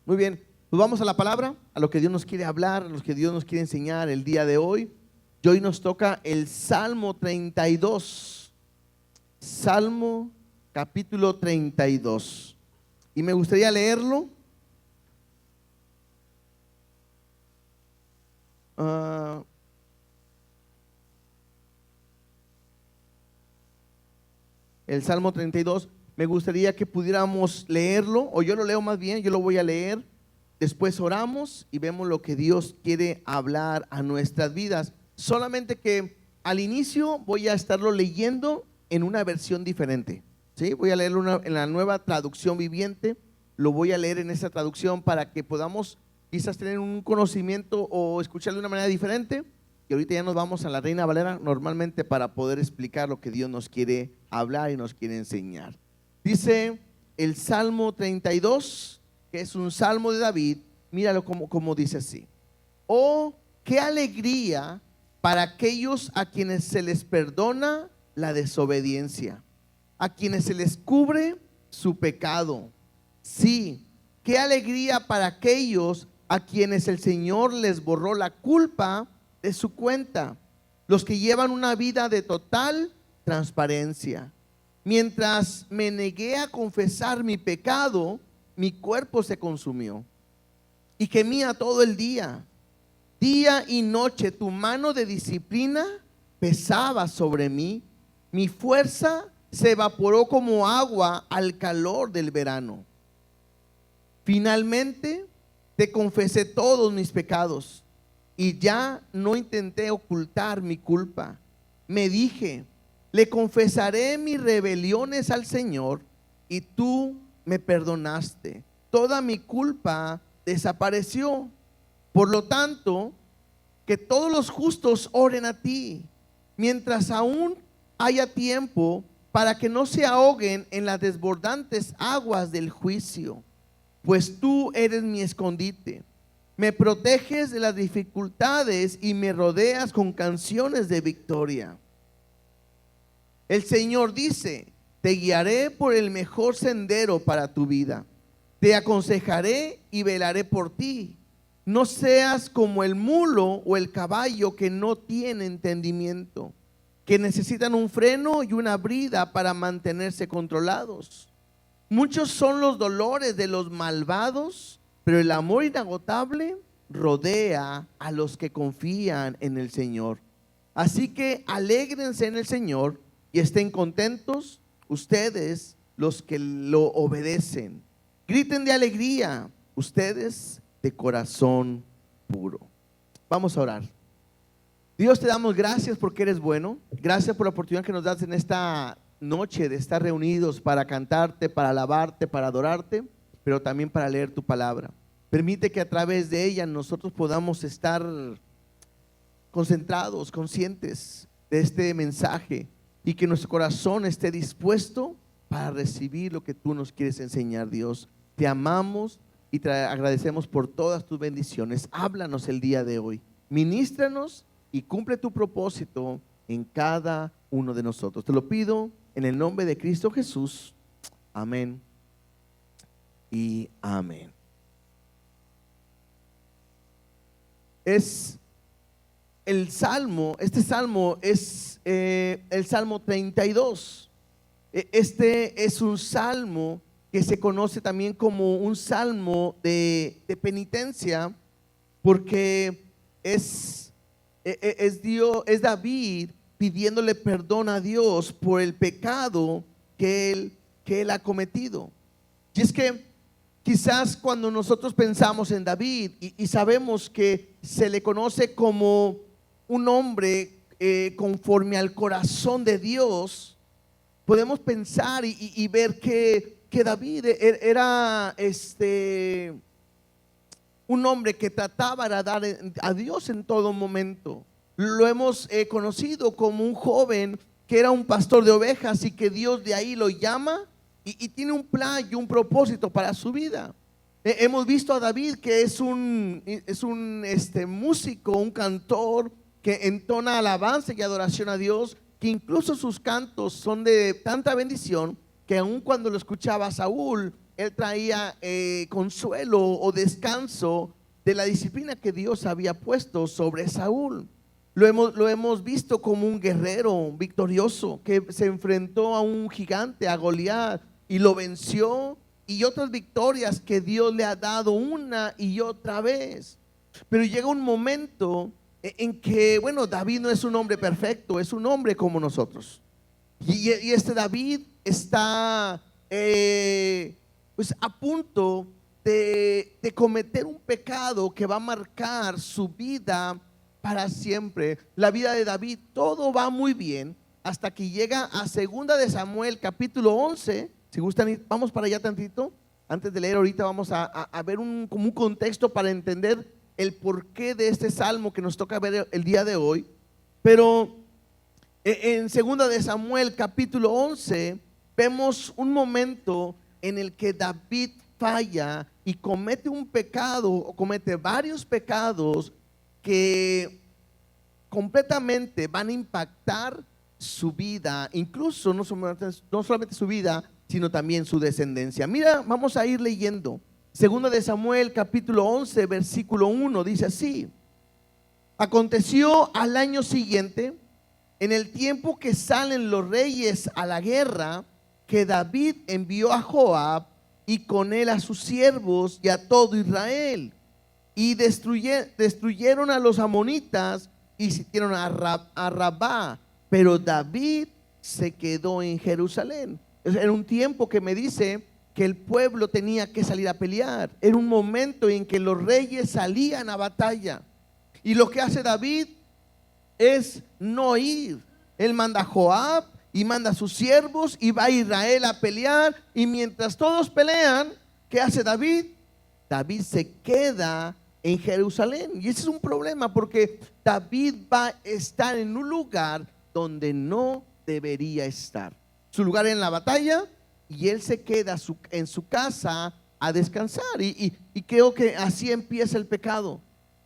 Muy bien, pues vamos a la palabra, a lo que Dios nos quiere hablar, a lo que Dios nos quiere enseñar el día de hoy. Y hoy nos toca el Salmo 32, Salmo capítulo 32. Y me gustaría leerlo. El Salmo 32, me gustaría que pudiéramos leerlo, o yo lo leo más bien, yo lo voy a leer. Después oramos y vemos lo que Dios quiere hablar a nuestras vidas. Solamente que al inicio voy a estarlo leyendo en una versión diferente, ¿sí? Voy a leerlo en la Nueva Traducción Viviente. Lo voy a leer en esa traducción para que podamos quizás tener un conocimiento o escucharlo de una manera diferente. Y ahorita ya nos vamos a la Reina Valera normalmente para poder explicar lo que Dios nos quiere hablar y nos quiere enseñar. Dice el Salmo 32, que es un salmo de David. Míralo como dice así: oh, qué alegría para aquellos a quienes se les perdona la desobediencia, a quienes se les cubre su pecado. Sí, qué alegría para aquellos a quienes el Señor les borró la culpa de su cuenta, los que llevan una vida de total transparencia. Mientras me negué a confesar mi pecado, mi cuerpo se consumió y gemía todo el día. Día y noche tu mano de disciplina pesaba sobre mí. Mi fuerza se evaporó como agua al calor del verano. Finalmente te confesé todos mis pecados y ya no intenté ocultar mi culpa. Me dije, le confesaré mis rebeliones al Señor y tú me perdonaste. Toda mi culpa desapareció. Por lo tanto, que todos los justos oren a ti, mientras aún haya tiempo, para que no se ahoguen en las desbordantes aguas del juicio. Pues tú eres mi escondite, me proteges de las dificultades y me rodeas con canciones de victoria. El Señor dice, te guiaré por el mejor sendero para tu vida. Te aconsejaré y velaré por ti. No seas como el mulo o el caballo que no tiene entendimiento, que necesitan un freno y una brida para mantenerse controlados. Muchos son los dolores de los malvados, pero el amor inagotable rodea a los que confían en el Señor. Así que alégrense en el Señor y estén contentos ustedes los que lo obedecen. Griten de alegría ustedes de corazón puro. Vamos a orar. Dios, te damos gracias porque eres bueno. Gracias por la oportunidad que nos das en esta noche de estar reunidos para cantarte, para alabarte, para adorarte, pero también para leer tu palabra. Permite que a través de ella nosotros podamos estar concentrados, conscientes de este mensaje y que nuestro corazón esté dispuesto para recibir lo que tú nos quieres enseñar. Dios, te amamos y te agradecemos por todas tus bendiciones. Háblanos el día de hoy, ministranos y cumple tu propósito en cada uno de nosotros. Te lo pido en el nombre de Cristo Jesús. Amén y amén. Es el salmo, este salmo es el Salmo 32. Este es un salmo que se conoce también como un salmo de penitencia, porque es David pidiéndole perdón a Dios por el pecado que él ha cometido. Y es que quizás cuando nosotros pensamos en David y sabemos que se le conoce como un hombre conforme al corazón de Dios, podemos pensar y ver que David era un hombre que trataba de agradar a Dios en todo momento. Lo hemos conocido como un joven que era un pastor de ovejas y que Dios de ahí lo llama y tiene un plan y un propósito para su vida. Hemos visto a David que es un músico, un cantor que entona alabanza y adoración a Dios, que incluso sus cantos son de tanta bendición que aun cuando lo escuchaba Saúl, él traía consuelo o descanso de la disciplina que Dios había puesto sobre Saúl. Lo hemos visto como un guerrero victorioso que se enfrentó a un gigante, a Goliat, y lo venció, y otras victorias que Dios le ha dado una y otra vez. Pero llega un momento en que, bueno, David no es un hombre perfecto, es un hombre como nosotros. Y este David está pues a punto de cometer un pecado que va a marcar su vida para siempre. La vida de David, todo va muy bien hasta que llega a segunda de Samuel capítulo 11. Si gustan, vamos para allá tantito. Antes de leer ahorita vamos a ver como un contexto para entender el porqué de este salmo que nos toca ver el día de hoy. Pero en segunda de Samuel capítulo 11 vemos un momento en el que David falla y comete un pecado, o comete varios pecados que completamente van a impactar su vida, incluso no solamente su vida, sino también su descendencia. Mira, vamos a ir leyendo. Segunda de Samuel capítulo 11 versículo 1 dice así: aconteció al año siguiente, en el tiempo que salen los reyes a la guerra, que David envió a Joab y con él a sus siervos y a todo Israel, y destruyeron a los amonitas y sitiaron a Rabá, pero David se quedó en Jerusalén. Era un tiempo que me dice que el pueblo tenía que salir a pelear. Era un momento en que los reyes salían a batalla, y lo que hace David es no ir. Él manda a Joab y manda a sus siervos y va a Israel a pelear, y mientras todos pelean, ¿qué hace David? David se queda en Jerusalén, y ese es un problema porque David va a estar en un lugar donde no debería estar. Su lugar en la batalla, y él se queda en su casa a descansar, y creo que así empieza el pecado.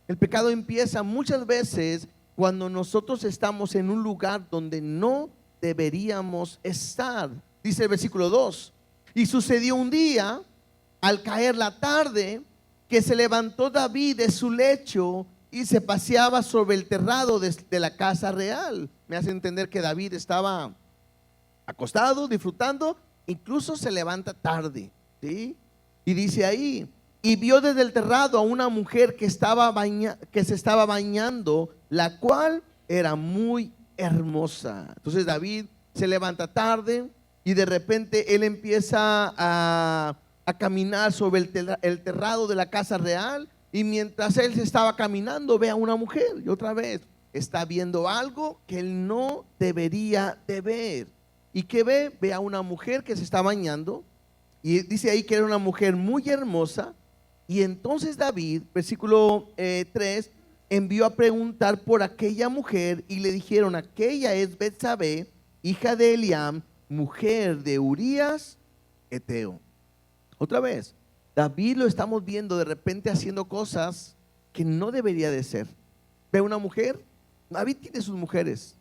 El pecado empieza muchas veces cuando nosotros estamos en un lugar donde no deberíamos estar. Dice el versículo 2: y sucedió un día, al caer la tarde, que se levantó David de su lecho y se paseaba sobre el terrado de la casa real. Me hace entender que David estaba acostado, disfrutando, incluso se levanta tarde, ¿sí? Y dice ahí: y vio desde el terrado a una mujer que se estaba bañando, la cual era muy hermosa. Entonces David se levanta tarde y de repente él empieza a caminar sobre el terrado de la casa real, y mientras él se estaba caminando ve a una mujer, y otra vez está viendo algo que él no debería de ver. ¿Y qué ve? Ve a una mujer que se está bañando, y dice ahí que era una mujer muy hermosa. Y entonces David, versículo 3, envió a preguntar por aquella mujer, y le dijeron: aquella es Betsabé, hija de Eliam, mujer de Urías Eteo. Otra vez, David lo estamos viendo de repente haciendo cosas que no debería de ser. Ve una mujer, David tiene sus mujeres,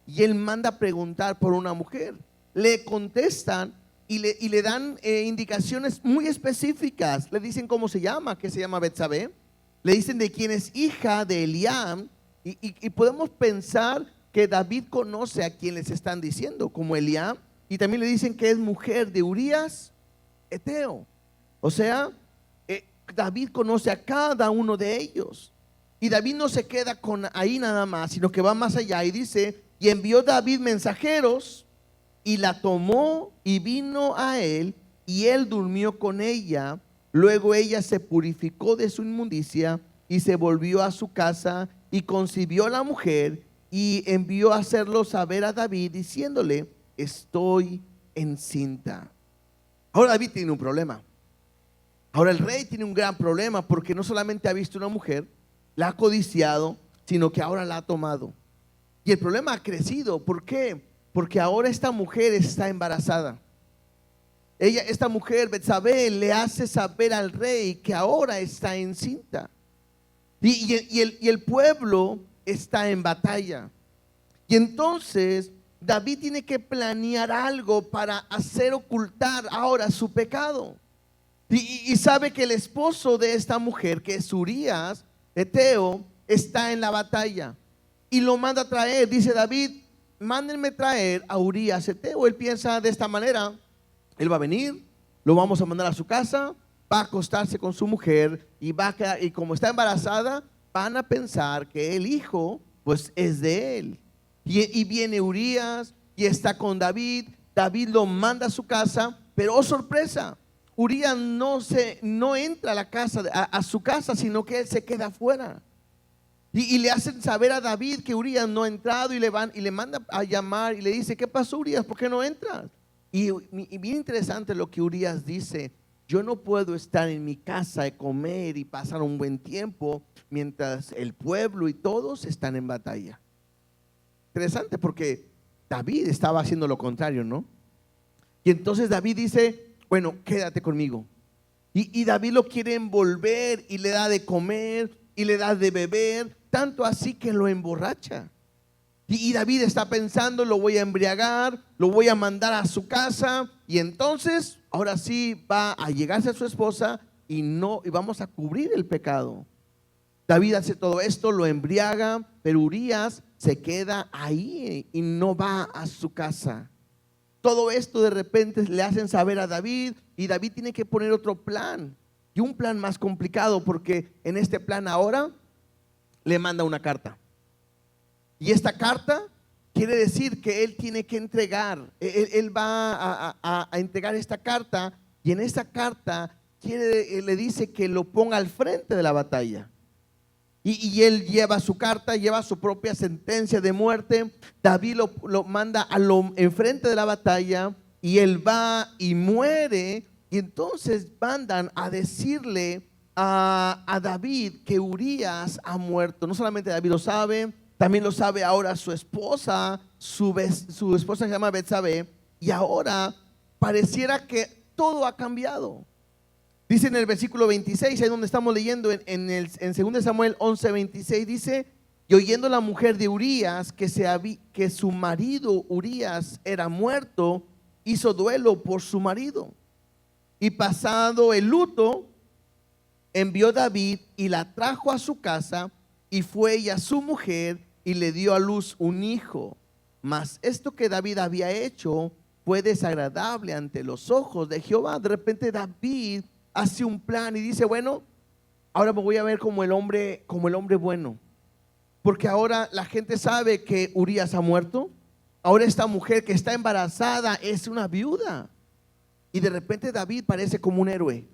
y él manda a preguntar por una mujer. Le contestan y le dan indicaciones muy específicas. Le dicen cómo se llama, que se llama Betsabé. Le dicen de quién es hija de Eliam, y podemos pensar que David conoce a quien les están diciendo, como Eliam, y también le dicen que es mujer de Urías Eteo. O sea, David conoce a cada uno de ellos. Y David no se queda con ahí nada más, sino que va más allá y dice: y envió David mensajeros, y la tomó y vino a él, y él durmió con ella. Luego ella se purificó de su inmundicia y se volvió a su casa, y concibió la mujer, y envió a hacerlo saber a David, diciéndole: estoy encinta. Ahora David tiene un problema. Ahora el rey tiene un gran problema, porque no solamente ha visto una mujer, la ha codiciado, sino que ahora la ha tomado. Y el problema ha crecido. ¿Por qué? Porque ahora esta mujer está embarazada. Esta mujer, Betsabé, le hace saber al rey que ahora está encinta. Y el pueblo está en batalla. Y entonces David tiene que planear algo para hacer ocultar ahora su pecado. Y sabe que el esposo de esta mujer, que es Urías, Eteo, está en la batalla. Y lo manda a traer. Dice David, mándenme traer a Urías, Eteo. Él piensa de esta manera: él va a venir, lo vamos a mandar a su casa, va a acostarse con su mujer y va a quedar, y como está embarazada, van a pensar que el hijo pues es de él. Y viene Urías y está con David. David lo manda a su casa, pero oh sorpresa, Urías no entra a la casa, a su casa, sino que él se queda afuera. Y le hacen saber a David que Urías no ha entrado, y le manda a llamar y le dice: ¿qué pasó, Urías? ¿Por qué no entras? Y bien interesante lo que Urías dice: yo no puedo estar en mi casa de comer y pasar un buen tiempo mientras el pueblo y todos están en batalla. Interesante, porque David estaba haciendo lo contrario, ¿no? Y entonces David dice: bueno, quédate conmigo. Y David lo quiere envolver y le da de comer y le da de beber, tanto así que lo emborracha. Y David está pensando: lo voy a embriagar, lo voy a mandar a su casa, y entonces ahora sí va a llegarse a su esposa y vamos a cubrir el pecado. David hace todo esto, lo embriaga, pero Urías se queda ahí y no va a su casa. Todo esto de repente le hacen saber a David, y David tiene que poner otro plan, y un plan más complicado, porque en este plan ahora le manda una carta. Y esta carta quiere decir que él tiene que entregar, él va a entregar esta carta, y en esta carta le dice que lo ponga al frente de la batalla. Y él lleva su carta, lleva su propia sentencia de muerte. David lo manda enfrente de la batalla, y él va y muere. Y entonces mandan a decirle a David que Urías ha muerto. No solamente David lo sabe, también lo sabe ahora su esposa. Su esposa se llama Betsabé, y ahora pareciera que todo ha cambiado. Dice en el versículo 26, ahí donde estamos leyendo en 2 Samuel 11:26, dice: y oyendo la mujer de Urías que su marido Urías era muerto, hizo duelo por su marido. Y pasado el luto, envió David y la trajo a su casa, y fue ella su mujer, y le dio a luz un hijo. Mas esto que David había hecho fue desagradable ante los ojos de Jehová. De repente David hace un plan y dice: bueno, ahora me voy a ver como el hombre bueno, porque ahora la gente sabe que Urías ha muerto. Ahora esta mujer que está embarazada es una viuda. Y de repente David parece como un héroe,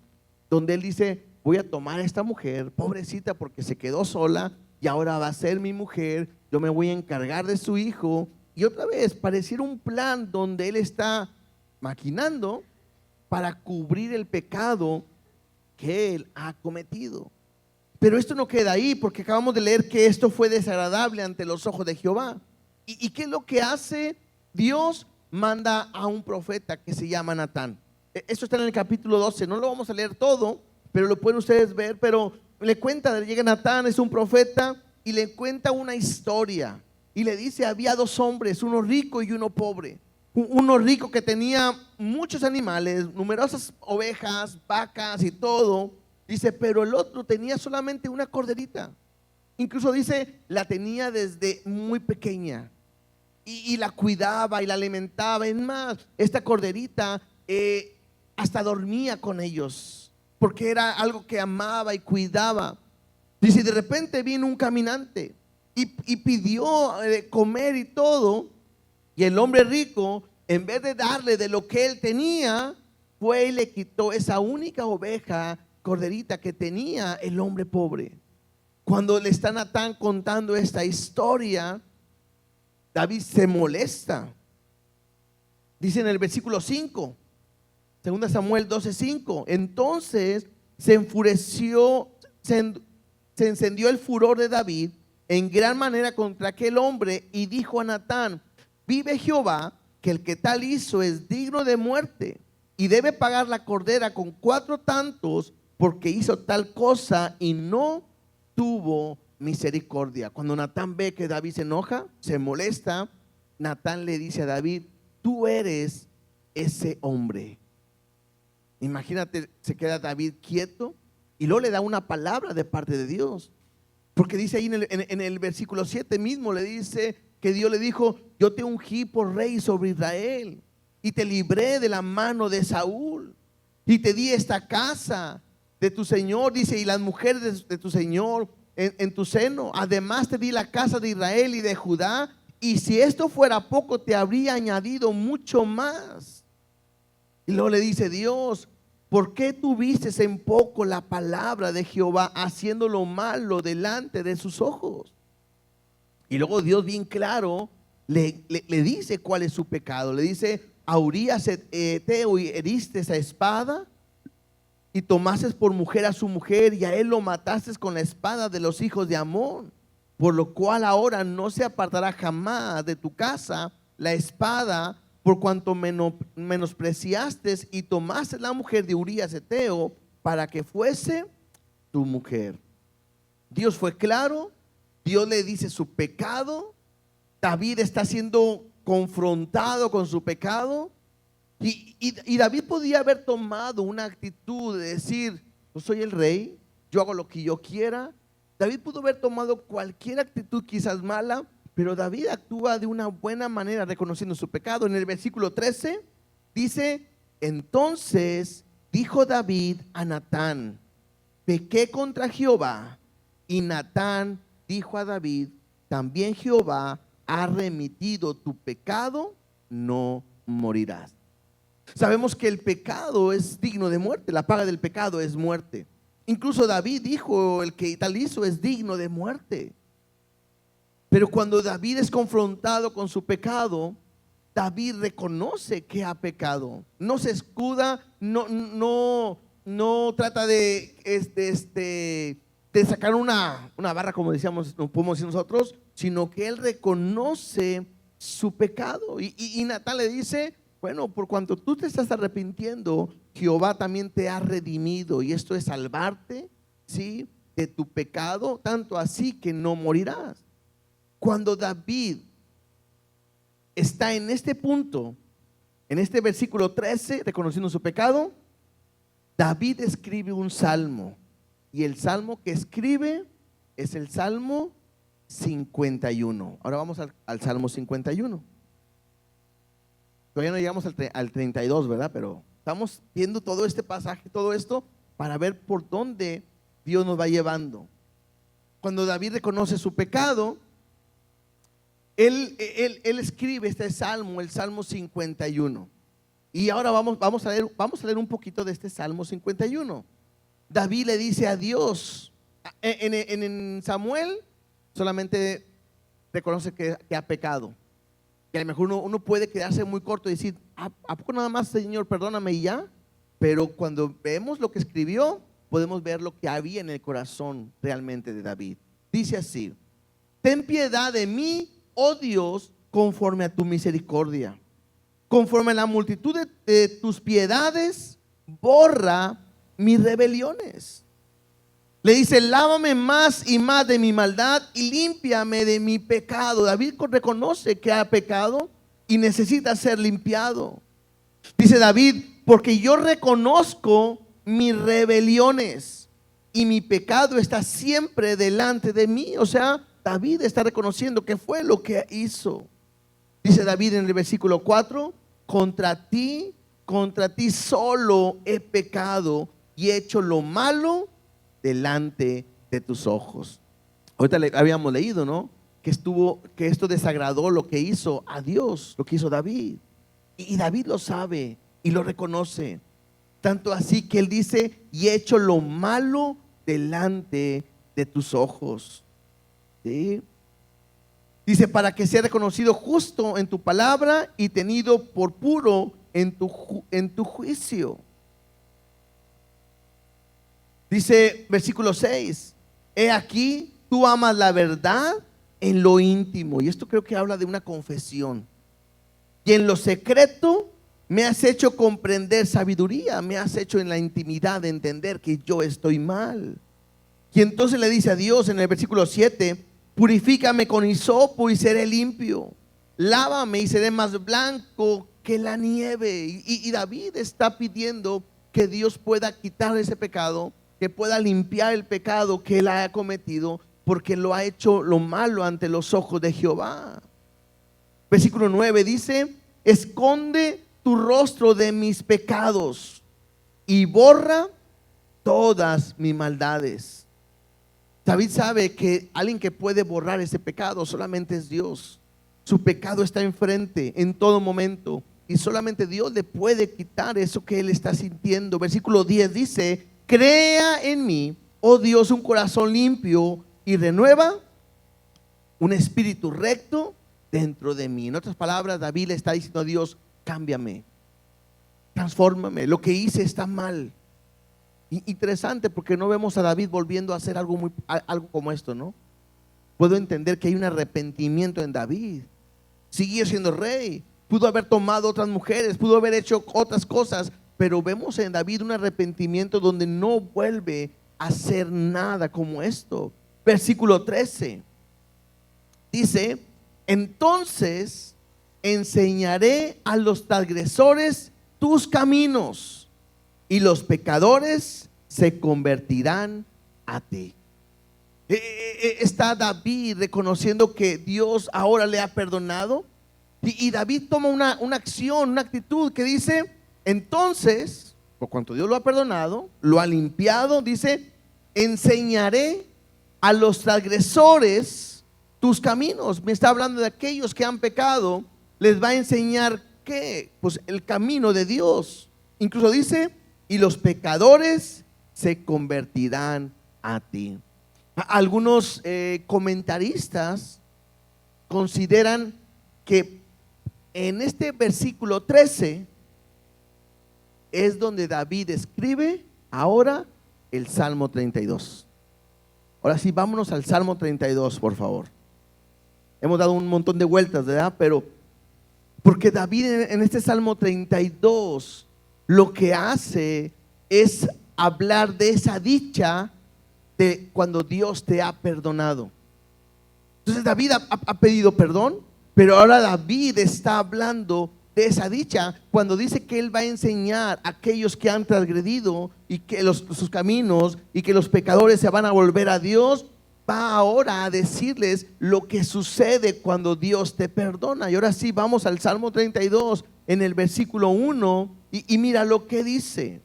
donde él dice: voy a tomar a esta mujer, pobrecita, porque se quedó sola, y ahora va a ser mi mujer, yo me voy a encargar de su hijo. Y otra vez pareciera un plan donde él está maquinando para cubrir el pecado que él ha cometido. Pero esto no queda ahí, porque acabamos de leer que esto fue desagradable ante los ojos de Jehová. ¿Y qué es lo que hace? Dios manda a un profeta que se llama Natán. Esto está en el capítulo 12, no lo vamos a leer todo, pero lo pueden ustedes ver. Pero llega Natán, es un profeta, y le cuenta una historia, y le dice: había dos hombres, uno rico y uno pobre. Uno rico que tenía muchos animales, numerosas ovejas, vacas y todo. Dice: pero el otro tenía solamente una corderita. Incluso dice, la tenía desde muy pequeña, y la cuidaba y la alimentaba. Es más, esta corderita hasta dormía con ellos, porque era algo que amaba y cuidaba. Dice: de repente vino un caminante y pidió comer y todo. Y el hombre rico, en vez de darle de lo que él tenía, fue y le quitó esa única oveja, corderita, que tenía el hombre pobre. Cuando le está Natán contando esta historia, David se molesta. Dice en el versículo 5, 2 Samuel 12:5: entonces se enfureció, se encendió el furor de David en gran manera contra aquel hombre, y dijo a Natán: vive Jehová, que el que tal hizo es digno de muerte, y debe pagar la cordera con 4 tantos, porque hizo tal cosa y no tuvo misericordia. Cuando Natán ve que David se enoja, se molesta, Natán le dice a David: tú eres ese hombre. Imagínate, se queda David quieto y luego le da una palabra de parte de Dios. Porque dice ahí en el versículo 7 mismo, le dice que Dios le dijo: yo te ungí por rey sobre Israel y te libré de la mano de Saúl y te di esta casa de tu Señor, dice, y las mujeres de tu Señor en tu seno. Además te di la casa de Israel y de Judá, y si esto fuera poco, te habría añadido mucho más. Y luego le dice Dios: ¿por qué tuviste en poco la palabra de Jehová, haciendo lo malo delante de sus ojos? Y luego Dios, bien claro, le dice cuál es su pecado. Le dice: a Urías Eteo heriste esa espada y tomaste por mujer a su mujer, y a él lo mataste con la espada de los hijos de Amón, por lo cual ahora no se apartará jamás de tu casa la espada, por cuanto menospreciaste y tomaste la mujer de Urías Eteo para que fuese tu mujer. Dios fue claro, Dios le dice su pecado. David está siendo confrontado con su pecado, y David podía haber tomado una actitud de decir: yo soy el rey, yo hago lo que yo quiera. David pudo haber tomado cualquier actitud quizás mala, pero David actúa de una buena manera reconociendo su pecado. En el versículo 13 dice: entonces dijo David a Natán: pequé contra Jehová. Y Natán dijo a David: también Jehová ha remitido tu pecado, no morirás. Sabemos que el pecado es digno de muerte, la paga del pecado es muerte. Incluso David dijo: el que tal hizo es digno de muerte. Pero cuando David es confrontado con su pecado, David reconoce que ha pecado. No se escuda, no trata de sacar una barra, como decíamos, no podemos decir nosotros, sino que él reconoce su pecado. Y Natán le dice: bueno, por cuanto tú te estás arrepintiendo, Jehová también te ha redimido, y esto es salvarte, ¿sí?, de tu pecado, tanto así que no morirás. Cuando David está en este punto, en este versículo 13, reconociendo su pecado, David escribe un salmo, y el salmo que escribe es el Salmo 51. Ahora vamos al Salmo 51. Todavía no llegamos al 32, ¿verdad? Pero estamos viendo todo este pasaje, todo esto, para ver por dónde Dios nos va llevando. Cuando David reconoce su pecado, él escribe este salmo, el Salmo 51. Y ahora vamos a leer un poquito de este Salmo 51. David le dice a Dios, en Samuel solamente reconoce que ha pecado. Y a lo mejor uno puede quedarse muy corto y decir: ¿a poco nada más, Señor, perdóname y ya? Pero cuando vemos lo que escribió, podemos ver lo que había en el corazón realmente de David. Dice así: ten piedad de mí, oh Dios, conforme a tu misericordia. Conforme a la multitud de tus piedades, borra mis rebeliones. Le dice: lávame más y más de mi maldad y límpiame de mi pecado. David reconoce que ha pecado y necesita ser limpiado. Dice David: porque yo reconozco mis rebeliones y mi pecado está siempre delante de mí. O sea, David está reconociendo que fue lo que hizo. Dice David en el versículo 4: contra ti solo he pecado y he hecho lo malo delante de tus ojos. Ahorita habíamos leído, ¿no?, que esto desagradó lo que hizo a Dios, lo que hizo David. Y David lo sabe y lo reconoce. Tanto así que él dice: y he hecho lo malo delante de tus ojos. ¿Sí? Dice: para que sea reconocido justo en tu palabra y tenido por puro en tu juicio. Dice versículo 6: he aquí, tú amas la verdad en lo íntimo. Y esto creo que habla de una confesión. Y en lo secreto me has hecho comprender sabiduría. Me has hecho en la intimidad de entender que yo estoy mal. Y entonces le dice a Dios en el versículo 7: purifícame con hisopo y seré limpio. Lávame y seré más blanco que la nieve. Y David está pidiendo que Dios pueda quitar ese pecado, que pueda limpiar el pecado que él haya cometido, porque lo ha hecho lo malo ante los ojos de Jehová. Versículo 9 dice: esconde tu rostro de mis pecados y borra todas mis maldades. David sabe que alguien que puede borrar ese pecado solamente es Dios. Su pecado está enfrente en todo momento y solamente Dios le puede quitar eso que él está sintiendo. Versículo 10 dice: crea en mí, oh Dios, un corazón limpio y renueva un espíritu recto dentro de mí. En otras palabras, David le está diciendo a Dios: cámbiame, transfórmame, lo que hice está mal. Interesante, porque no vemos a David volviendo a hacer algo como esto, ¿no? Puedo entender que hay un arrepentimiento en David. Siguió siendo rey, pudo haber tomado otras mujeres, pudo haber hecho otras cosas, pero vemos en David un arrepentimiento donde no vuelve a hacer nada como esto. Versículo 13 dice: entonces enseñaré a los transgresores tus caminos y los pecadores se convertirán a ti. Está David reconociendo que Dios ahora le ha perdonado, y David toma una acción, una actitud que dice: entonces, por cuanto Dios lo ha perdonado, lo ha limpiado, dice: enseñaré a los transgresores tus caminos. Me está hablando de aquellos que han pecado. Les va a enseñar ¿qué? Pues el camino de Dios. Incluso dice: y los pecadores se convertirán a ti. Algunos comentaristas consideran que en este versículo 13 es donde David escribe ahora el Salmo 32. Ahora sí, vámonos al Salmo 32, por favor. Hemos dado un montón de vueltas, ¿verdad? Pero porque David en este Salmo 32 lo que hace es hablar de esa dicha de cuando Dios te ha perdonado. Entonces David ha pedido perdón, pero ahora David está hablando de esa dicha cuando dice que él va a enseñar a aquellos que han transgredido y que sus caminos, y que los pecadores se van a volver a Dios. Va ahora a decirles lo que sucede cuando Dios te perdona. Y ahora sí, vamos al Salmo 32 en el versículo 1 y mira lo que dice: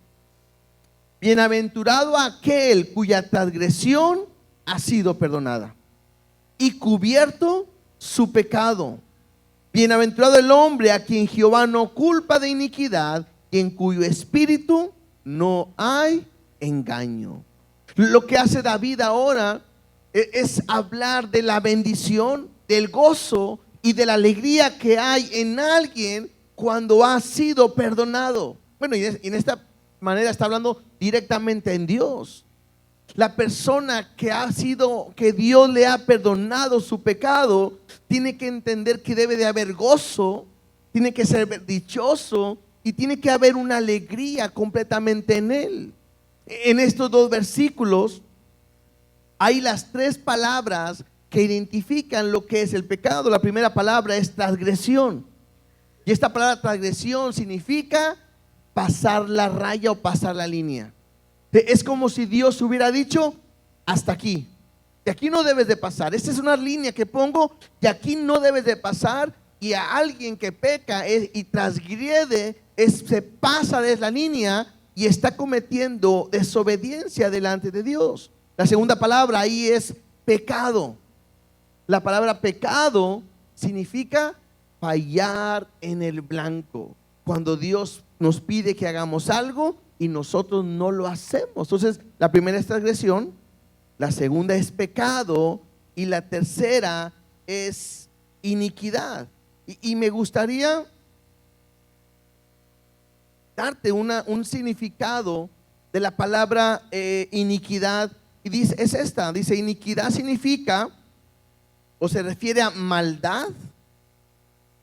bienaventurado aquel cuya transgresión ha sido perdonada y cubierto su pecado. Bienaventurado el hombre a quien Jehová no culpa de iniquidad y en cuyo espíritu no hay engaño. Lo que hace David ahora es hablar de la bendición, del gozo y de la alegría que hay en alguien cuando ha sido perdonado. Bueno, y en esta manera está hablando directamente en Dios. La persona que Dios le ha perdonado su pecado, tiene que entender que debe de haber gozo, tiene que ser dichoso y tiene que haber una alegría completamente en él. En estos dos versículos hay las tres palabras que identifican lo que es el pecado. La primera palabra es transgresión, y esta palabra transgresión significa pasar la raya o pasar la línea. Es como si Dios hubiera dicho: hasta aquí, de aquí no debes de pasar. Esta es una línea que pongo, de aquí no debes de pasar. Y a alguien que peca y transgrede, se pasa de la línea y está cometiendo desobediencia delante de Dios. La segunda palabra ahí es pecado. La palabra pecado significa fallar en el blanco. Cuando Dios nos pide que hagamos algo y nosotros no lo hacemos. Entonces, la primera es transgresión, la segunda es pecado y la tercera es iniquidad. Y me gustaría darte un significado de la palabra iniquidad. Y dice, dice: iniquidad significa o se refiere a maldad,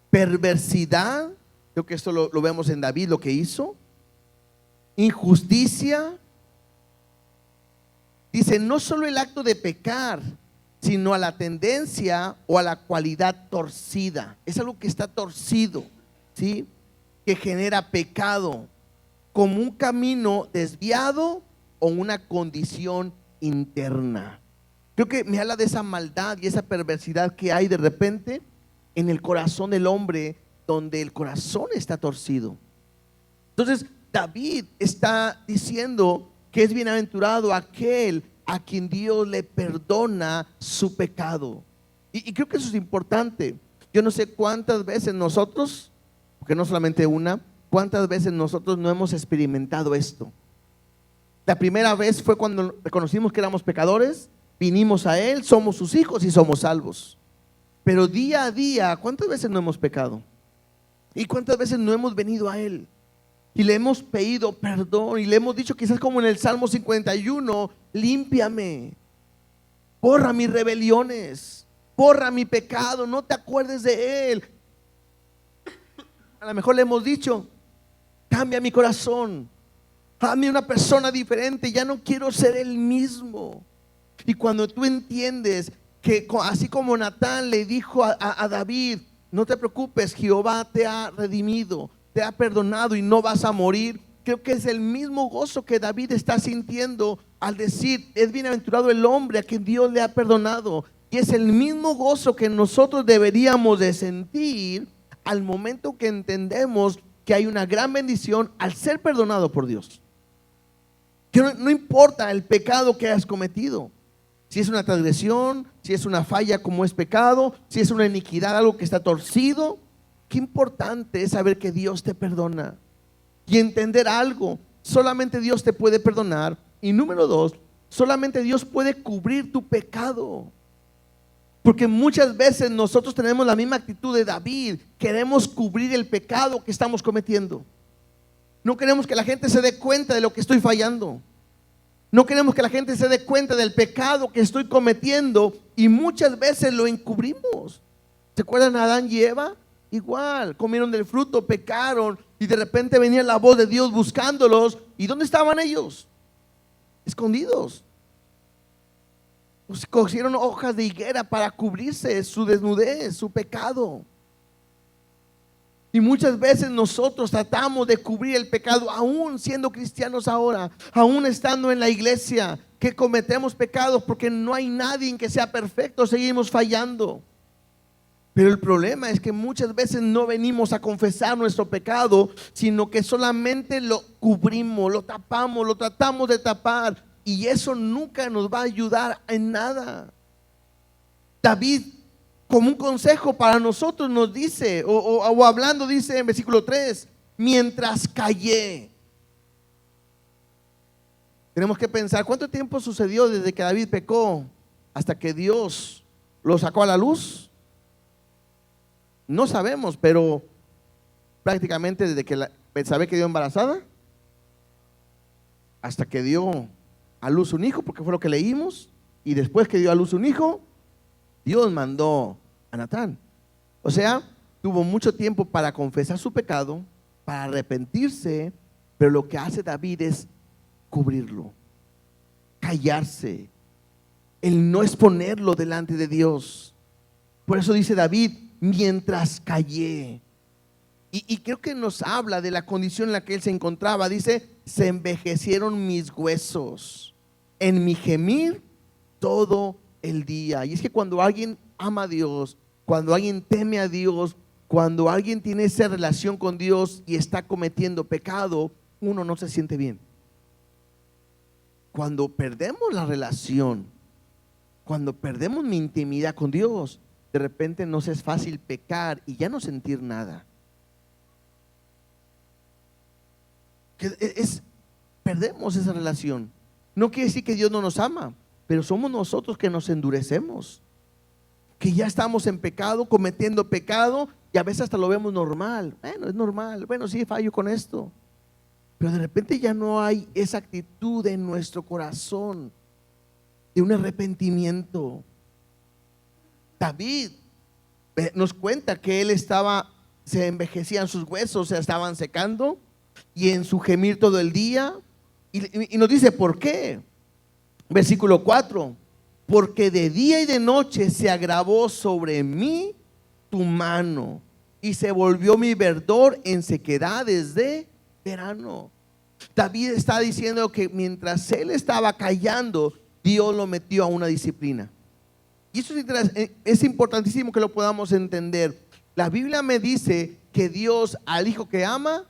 perversidad. Creo que esto lo vemos en David, lo que hizo. Injusticia. Dice, no solo el acto de pecar, sino a la tendencia o a la cualidad torcida. Es algo que está torcido, ¿sí? Que genera pecado. como un camino desviado o una condición interna. Creo que me habla de esa maldad y esa perversidad que hay de repente en el corazón del hombre, donde el corazón está torcido. Entonces David está diciendo que es bienaventurado aquel a quien Dios le perdona su pecado. Y creo que eso es importante. Yo no sé cuántas veces nosotros, porque no solamente una, cuántas veces nosotros no hemos experimentado esto. La primera vez fue cuando reconocimos que éramos pecadores, vinimos a Él, somos sus hijos y somos salvos. Pero día a día, ¿cuántas veces no hemos pecado? ¿Y cuántas veces no hemos venido a Él? Y le hemos pedido perdón y le hemos dicho, quizás como en el Salmo 51, límpiame, borra mis rebeliones, borra mi pecado, no te acuerdes de él. A lo mejor le hemos dicho, cambia mi corazón, hazme una persona diferente, ya no quiero ser el mismo. Y cuando tú entiendes que así como Natán le dijo a David, no te preocupes, Jehová te ha redimido, te ha perdonado y no vas a morir. Creo que es el mismo gozo que David está sintiendo al decir, es bienaventurado el hombre a quien Dios le ha perdonado. Y es el mismo gozo que nosotros deberíamos de sentir al momento que entendemos que hay una gran bendición al ser perdonado por Dios. Que no importa el pecado que hayas cometido, si es una transgresión, si es una falla como es pecado, si es una iniquidad, algo que está torcido. Qué importante es saber que Dios te perdona y entender algo. Solamente Dios te puede perdonar. Y número dos, solamente Dios puede cubrir tu pecado. Porque muchas veces nosotros tenemos la misma actitud de David. Queremos cubrir el pecado que estamos cometiendo. No queremos que la gente se dé cuenta de lo que estoy fallando. No queremos que la gente se dé cuenta del pecado que estoy cometiendo. Y muchas veces lo encubrimos. ¿Se acuerdan de Adán y Eva? Igual, comieron del fruto, pecaron y de repente venía la voz de Dios buscándolos. ¿Y dónde estaban ellos? Escondidos. Pues cogieron hojas de higuera para cubrirse su desnudez, su pecado. Y muchas veces nosotros tratamos de cubrir el pecado, aún siendo cristianos ahora, aún estando en la iglesia, que cometemos pecados porque no hay nadie que sea perfecto, seguimos fallando. Pero el problema es que muchas veces no venimos a confesar nuestro pecado, sino que solamente lo cubrimos, lo tapamos, lo tratamos de tapar, y eso nunca nos va a ayudar en nada. David, como un consejo para nosotros, nos dice, o hablando, dice en versículo 3, mientras callé. Tenemos que pensar, ¿cuánto tiempo sucedió desde que David pecó hasta que Dios lo sacó a la luz? No sabemos, pero prácticamente desde que Betsabé quedó embarazada hasta que dio a luz un hijo, porque fue lo que leímos, y después que dio a luz un hijo, Dios mandó a Natán. O sea, tuvo mucho tiempo para confesar su pecado, para arrepentirse, pero lo que hace David es cubrirlo, callarse, el no exponerlo delante de Dios. Por eso dice David, mientras callé. Y creo que nos habla de la condición en la que él se encontraba. Dice, se envejecieron mis huesos en mi gemir todo el día. Y es que cuando alguien ama a Dios, cuando alguien teme a Dios, cuando alguien tiene esa relación con Dios y está cometiendo pecado, uno no se siente bien. Cuando perdemos la relación, cuando perdemos mi intimidad con Dios, de repente nos es fácil pecar y ya no sentir nada. Perdemos esa relación. No quiere decir que Dios no nos ama, pero somos nosotros que nos endurecemos, que ya estamos en pecado, cometiendo pecado, y a veces hasta lo vemos normal. Bueno, es normal, bueno, sí, fallo con esto, pero de repente ya no hay esa actitud en nuestro corazón de un arrepentimiento. David nos cuenta que él se envejecían sus huesos, se estaban secando, y en su gemir todo el día. Y nos dice por qué. Versículo 4, porque de día y de noche se agravó sobre mí tu mano, y se volvió mi verdor en sequedades de verano. David está diciendo que mientras él estaba callando, Dios lo metió a una disciplina. Y eso es importantísimo que lo podamos entender. La Biblia me dice que Dios al hijo que ama,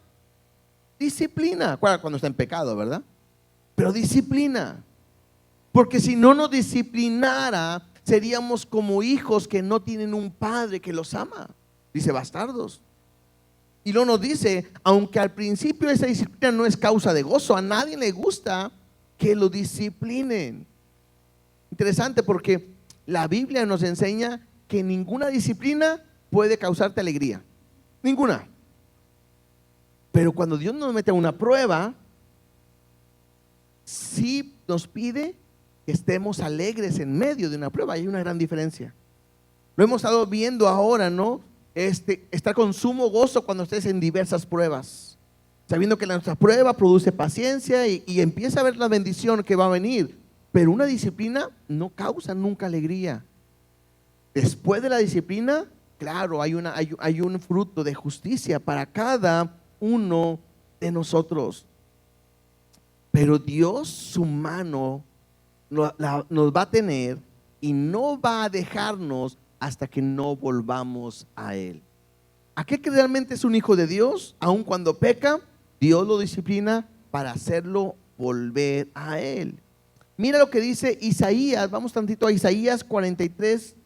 disciplina. Cuando está en pecado, ¿verdad? Pero disciplina. Porque si no nos disciplinara, seríamos como hijos que no tienen un padre que los ama. Dice bastardos. Y luego nos dice, aunque al principio esa disciplina no es causa de gozo, a nadie le gusta que lo disciplinen. Interesante, porque la Biblia nos enseña que ninguna disciplina puede causarte alegría. Ninguna. Pero cuando Dios nos mete a una prueba, sí nos pide que estemos alegres en medio de una prueba. Hay una gran diferencia. Lo hemos estado viendo ahora, ¿no? Estar con sumo gozo cuando estés en diversas pruebas, sabiendo que nuestra prueba produce paciencia y empieza a ver la bendición que va a venir. Pero una disciplina no causa nunca alegría. Después de la disciplina, claro, hay un fruto de justicia para cada uno de nosotros. Pero Dios, su mano nos va a tener y no va a dejarnos hasta que no volvamos a Él. Aquel que realmente es un hijo de Dios, aun cuando peca, Dios lo disciplina para hacerlo volver a Él. Mira lo que dice Isaías. Vamos tantito a Isaías 43,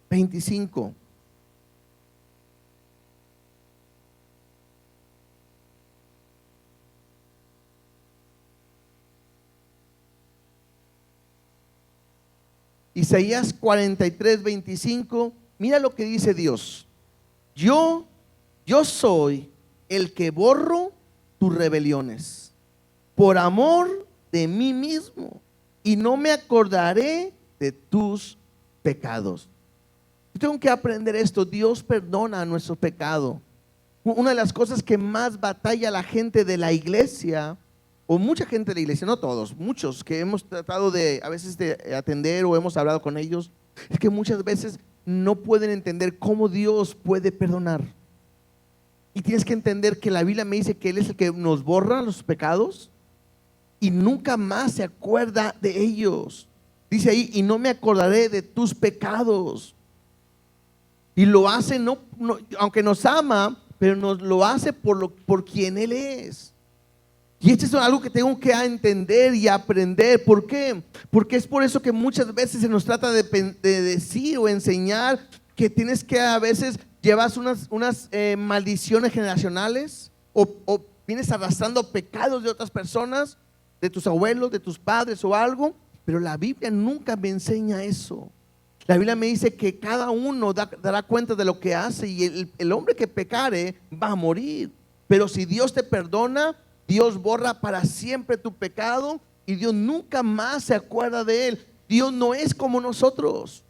25. Isaías 43, 25. Mira lo que dice Dios. Yo soy el que borro tus rebeliones por amor de mí mismo, y no me acordaré de tus pecados. Yo tengo que aprender esto. Dios perdona nuestro pecado. Una de las cosas que más batalla la gente de la iglesia, o mucha gente de la iglesia, no todos, muchos que hemos tratado de a veces de atender o hemos hablado con ellos, es que muchas veces no pueden entender cómo Dios puede perdonar. Y tienes que entender que la Biblia me dice que Él es el que nos borra los pecados y nunca más se acuerda de ellos. Dice ahí, y no me acordaré de tus pecados. Y lo hace no, aunque nos ama, pero nos lo hace por quien Él es. Y esto es algo que tengo que entender y aprender. ¿Por qué? Porque es por eso que muchas veces se nos trata de decir o enseñar que tienes que a veces llevas unas maldiciones generacionales o vienes arrastrando pecados de otras personas, de tus abuelos, de tus padres o algo. Pero la Biblia nunca me enseña eso. La Biblia me dice que cada uno dará cuenta de lo que hace, y el hombre que pecare va a morir. Pero si Dios te perdona, Dios borra para siempre tu pecado y Dios nunca más se acuerda de él. Dios no es como nosotros.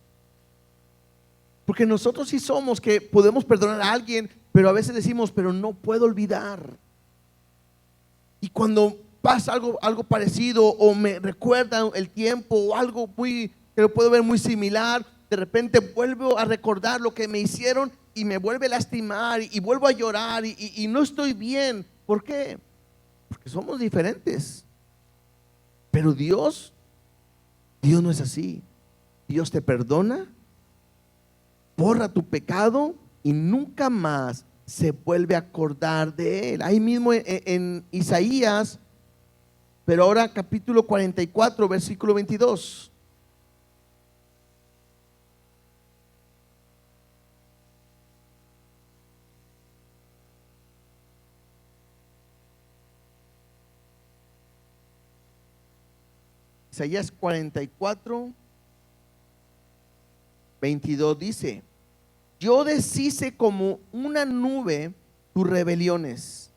Porque nosotros sí somos que podemos perdonar a alguien, pero a veces decimos, pero no puedo olvidar. Y cuando pasa algo parecido o me recuerda el tiempo o algo que lo puedo ver muy similar, de repente vuelvo a recordar lo que me hicieron y me vuelve a lastimar y vuelvo a llorar y no estoy bien. ¿Por qué? Porque somos diferentes. Pero Dios no es así. Dios te perdona, borra tu pecado y nunca más se vuelve a acordar de él. Ahí mismo en Isaías, pero ahora capítulo 44, versículo 22. Isaías 44, 22 dice: yo deshice como una nube tus rebeliones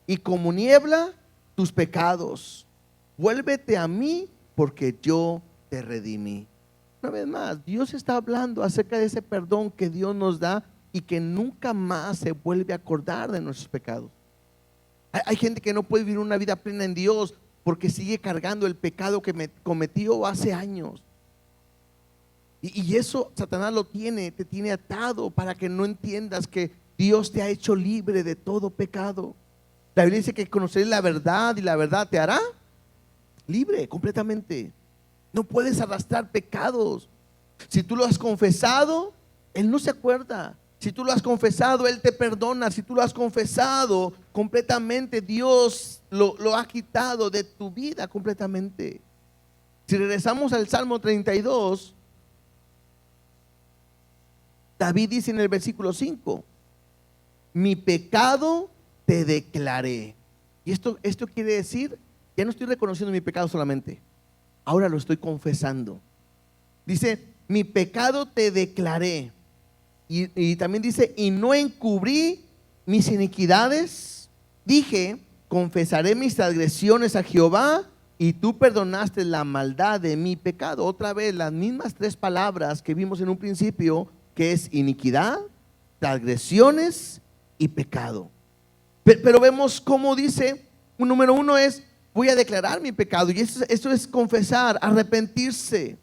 y como niebla tus pecados. Vuélvete a mí porque yo te redimí. Una vez más, Dios está hablando acerca de ese perdón que Dios nos da y que nunca más se vuelve a acordar de nuestros pecados. Hay gente que no puede vivir una vida plena en Dios porque sigue cargando el pecado que cometió hace años. Y eso Satanás te tiene atado para que no entiendas que Dios te ha hecho libre de todo pecado. La Biblia dice que conoceréis la verdad y la verdad te hará libre completamente. No puedes arrastrar pecados. Si tú lo has confesado, Él no se acuerda. Si tú lo has confesado, Él te perdona. Si tú lo has confesado completamente, Dios lo ha quitado de tu vida completamente. Si regresamos al Salmo 32, David dice en el versículo 5: mi pecado te declaré. Y esto quiere decir, ya no estoy reconociendo mi pecado solamente, ahora lo estoy confesando. Dice, mi pecado te declaré. Y también dice, y no encubrí mis iniquidades. Dije, confesaré mis transgresiones a Jehová, y tú perdonaste la maldad de mi pecado. Otra vez las mismas tres palabras que vimos en un principio, que es iniquidad, transgresiones y pecado. Pero vemos cómo dice, un número uno es, voy a declarar mi pecado. Y esto es confesar, arrepentirse.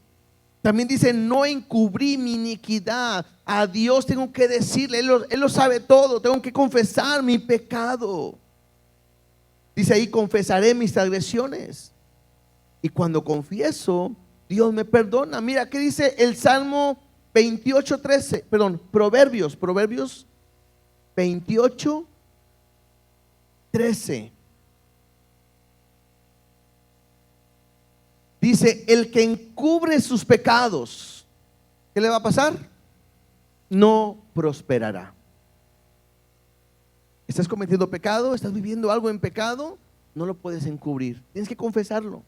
También dice, no encubrí mi iniquidad. A Dios tengo que decirle, Él lo sabe todo. Tengo que confesar mi pecado. Dice ahí, confesaré mis transgresiones. Y cuando confieso, Dios me perdona. Mira, ¿qué dice el Salmo 28:13? Perdón, Proverbios 28:13. Dice, el que encubre sus pecados, ¿qué le va a pasar? No prosperará. ¿Estás cometiendo pecado? ¿Estás viviendo algo en pecado? No lo puedes encubrir, tienes que confesarlo.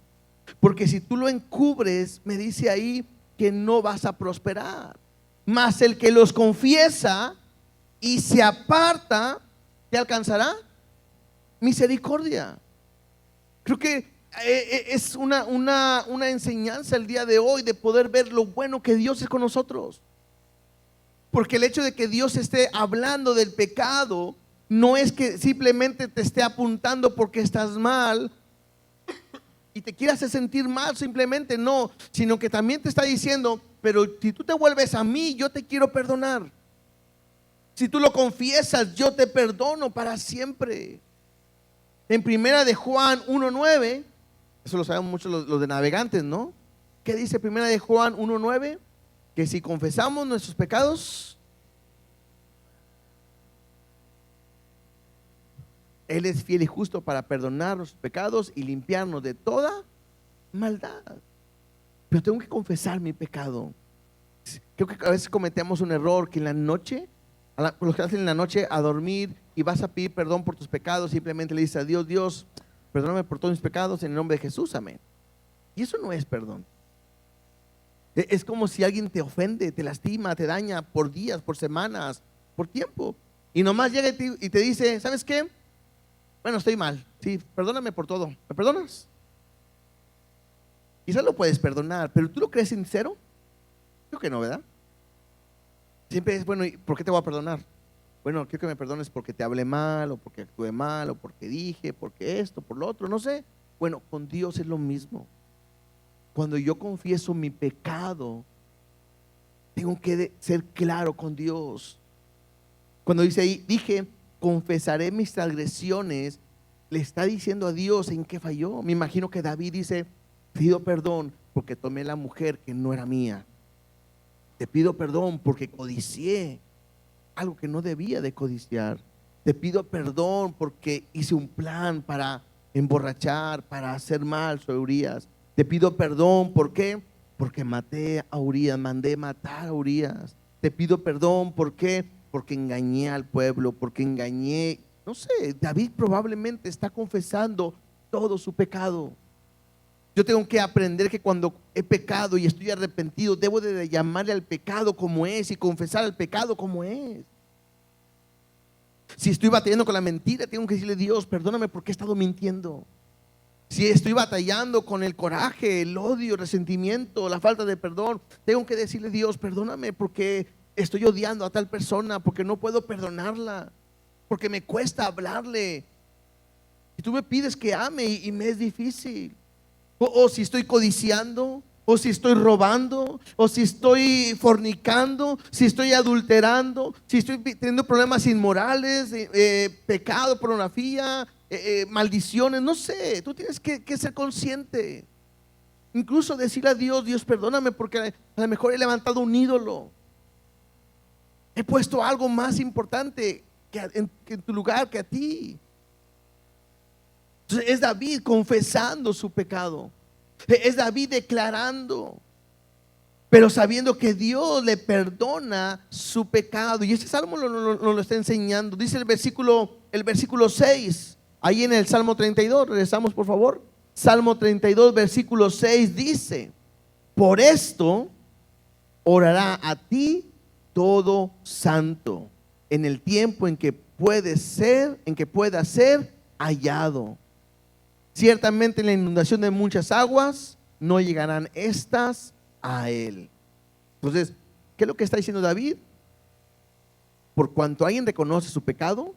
Porque si tú lo encubres, me dice ahí que no vas a prosperar. Mas el que los confiesa y se aparta, ¿te alcanzará? Misericordia. Creo que es una enseñanza el día de hoy de poder ver lo bueno que Dios es con nosotros. Porque el hecho de que Dios esté hablando del pecado no es que simplemente te esté apuntando porque estás mal y te quiere hacer sentir mal, simplemente no, sino que también te está diciendo, pero si tú te vuelves a mí, yo te quiero perdonar. Si tú lo confiesas, yo te perdono para siempre. En primera de Juan 1:9, eso lo sabemos mucho los de navegantes, ¿no? ¿Qué dice primera de Juan 1:9? Que si confesamos nuestros pecados, Él es fiel y justo para perdonar nuestros pecados y limpiarnos de toda maldad. Pero tengo que confesar mi pecado. Creo que a veces cometemos un error, que en la noche, los que hacen en la noche a dormir y vas a pedir perdón por tus pecados, simplemente le dices a Dios, Dios, perdóname por todos mis pecados en el nombre de Jesús, amén. Y eso no es perdón. Es como si alguien te ofende, te lastima, te daña por días, por semanas, por tiempo. Y nomás llega y te dice, ¿sabes qué? Bueno, estoy mal, sí, perdóname por todo. ¿Me perdonas? Quizás lo puedes perdonar, pero ¿tú lo crees sincero? Creo que no, ¿verdad? Siempre es, bueno, ¿y por qué te voy a perdonar? Bueno, quiero que me perdones porque te hablé mal, o porque actué mal, o porque dije, porque esto, por lo otro, no sé. Bueno, con Dios es lo mismo. Cuando yo confieso mi pecado, tengo que ser claro con Dios. Cuando dice ahí, dije, confesaré mis transgresiones, le está diciendo a Dios en qué falló. Me imagino que David dice, pido perdón porque tomé la mujer que no era mía. Te pido perdón porque codicié algo que no debía de codiciar. Te pido perdón porque hice un plan para emborrachar, para hacer mal sobre Urías. Te pido perdón, ¿por qué? Porque maté a Urías, mandé matar a Urías. Te pido perdón, ¿por qué? Porque engañé al pueblo, porque engañé, no sé, David probablemente está confesando todo su pecado. Yo tengo que aprender que cuando he pecado y estoy arrepentido, debo de llamarle al pecado como es y confesar al pecado como es. Si estoy batallando con la mentira, tengo que decirle, Dios, perdóname porque he estado mintiendo. Si estoy batallando con el coraje, el odio, el resentimiento, la falta de perdón, tengo que decirle, Dios, perdóname porque estoy odiando a tal persona, porque no puedo perdonarla, porque me cuesta hablarle. Y tú me pides que ame y me es difícil. O si estoy codiciando, o si estoy robando, o si estoy fornicando, si estoy adulterando, si estoy teniendo problemas inmorales, pecado, pornografía, maldiciones, no sé, tú tienes que ser consciente. Incluso decirle a Dios: Dios, perdóname porque a lo mejor he levantado un ídolo, he puesto algo más importante que en tu lugar que a ti. Entonces es David confesando su pecado, es David declarando, pero sabiendo que Dios le perdona su pecado. Y este salmo nos lo está enseñando. Dice el versículo 6, ahí en el Salmo 32, regresamos por favor. Salmo 32, versículo 6 dice: por esto orará a ti todo santo, en el tiempo en que pueda ser hallado. Ciertamente en la inundación de muchas aguas no llegarán estas a él. Entonces, ¿qué es lo que está diciendo David? Por cuanto alguien reconoce su pecado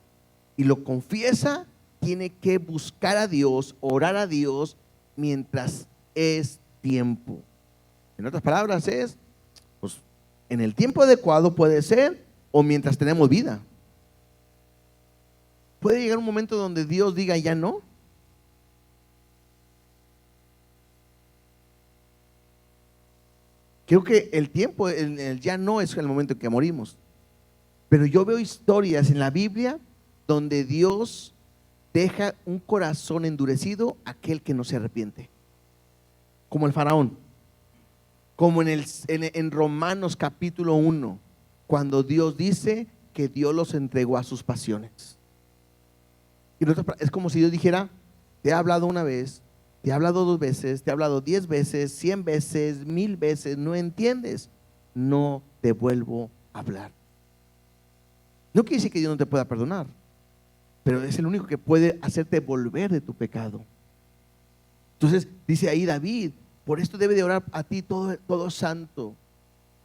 y lo confiesa, tiene que buscar a Dios, orar a Dios mientras es tiempo. En otras palabras es, pues, en el tiempo adecuado puede ser, o mientras tenemos vida. Puede llegar un momento donde Dios diga ya no. Creo que el tiempo, el ya no es el momento en que morimos. Pero yo veo historias en la Biblia donde Dios deja un corazón endurecido a aquel que no se arrepiente. Como el faraón. Como en Romanos capítulo 1, cuando Dios dice que Dios los entregó a sus pasiones. Y es como si Dios dijera: te he hablado una vez, te he hablado 2 veces, te he hablado 10 veces, 100 veces, 1000 veces, no entiendes, no te vuelvo a hablar. No quiere decir que Dios no te pueda perdonar, pero es el único que puede hacerte volver de tu pecado. Entonces dice ahí David: por esto debe de orar a ti todo santo,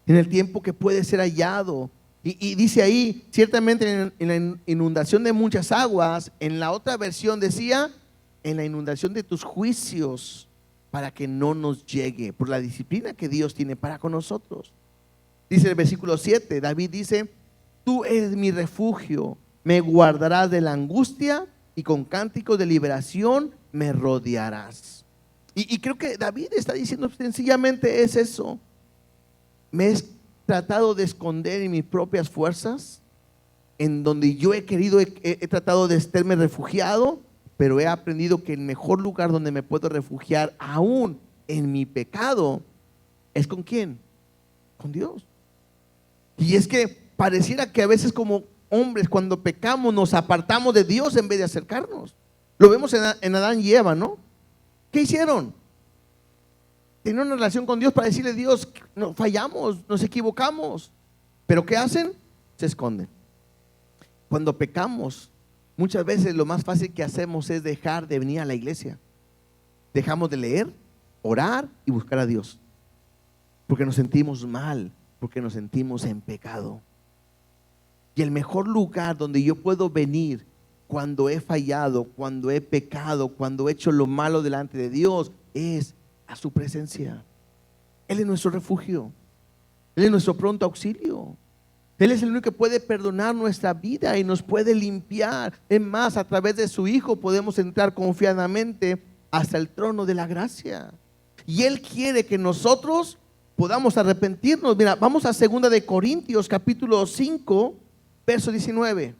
en el tiempo que puede ser hallado. Y dice ahí, ciertamente en la inundación de muchas aguas. En la otra versión decía: en la inundación de tus juicios, para que no nos llegue, por la disciplina que Dios tiene para con nosotros. Dice el versículo 7, David dice: tú eres mi refugio, me guardarás de la angustia y con cánticos de liberación me rodearás. Y creo que David está diciendo sencillamente es eso. Me he tratado de esconder en mis propias fuerzas, en donde yo he tratado de estarme refugiado, pero he aprendido que el mejor lugar donde me puedo refugiar aún en mi pecado es ¿con quién? Con Dios. Y es que pareciera que a veces como hombres, cuando pecamos, nos apartamos de Dios en vez de acercarnos. Lo vemos en Adán y Eva, ¿no? ¿Qué hicieron? Tenían una relación con Dios para decirle: Dios, no, fallamos, nos equivocamos. Pero ¿qué hacen? Se esconden. Cuando pecamos, muchas veces lo más fácil que hacemos es dejar de venir a la iglesia. Dejamos de leer, orar y buscar a Dios, porque nos sentimos mal, porque nos sentimos en pecado. Y el mejor lugar donde yo puedo venir cuando he fallado, cuando he pecado, cuando he hecho lo malo delante de Dios, es a su presencia. Él es nuestro refugio, Él es nuestro pronto auxilio. Él es el único que puede perdonar nuestra vida y nos puede limpiar. Es más, a través de su Hijo podemos entrar confiadamente hasta el trono de la gracia. Y Él quiere que nosotros podamos arrepentirnos. Mira, vamos a 2 de Corintios capítulo 5, verso 19.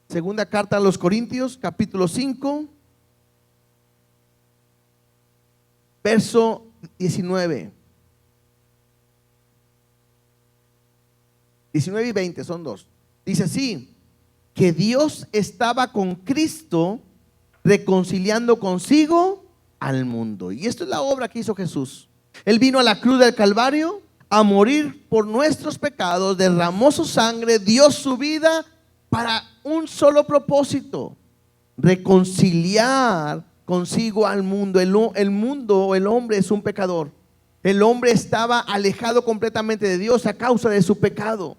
Segunda carta a los Corintios capítulo 5, verso 19. 19 y 20 son 2. Dice así: que Dios estaba con Cristo reconciliando consigo al mundo. Y esto es la obra que hizo Jesús. Él vino a la cruz del Calvario a morir por nuestros pecados, derramó su sangre, dio su vida para un solo propósito: reconciliar consigo al mundo. El hombre es un pecador. El hombre estaba alejado completamente de Dios a causa de su pecado.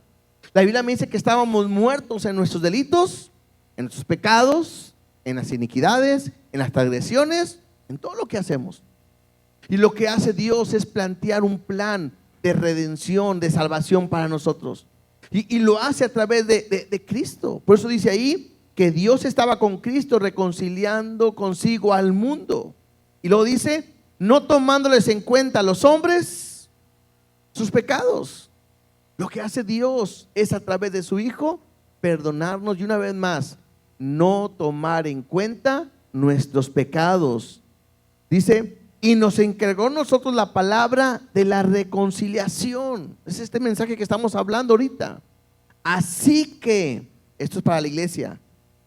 La Biblia me dice que estábamos muertos en nuestros delitos, en nuestros pecados, en las iniquidades, en las transgresiones, en todo lo que hacemos. Y lo que hace Dios es plantear un plan de redención, de salvación para nosotros. Y lo hace a través de Cristo. Por eso dice ahí que Dios estaba con Cristo reconciliando consigo al mundo. Y luego dice, no tomándoles en cuenta a los hombres sus pecados. Lo que hace Dios es a través de su Hijo perdonarnos, y una vez más, no tomar en cuenta nuestros pecados. Dice, y nos encargó a nosotros la palabra de la reconciliación. Es este mensaje que estamos hablando ahorita. Así que, esto es para la iglesia,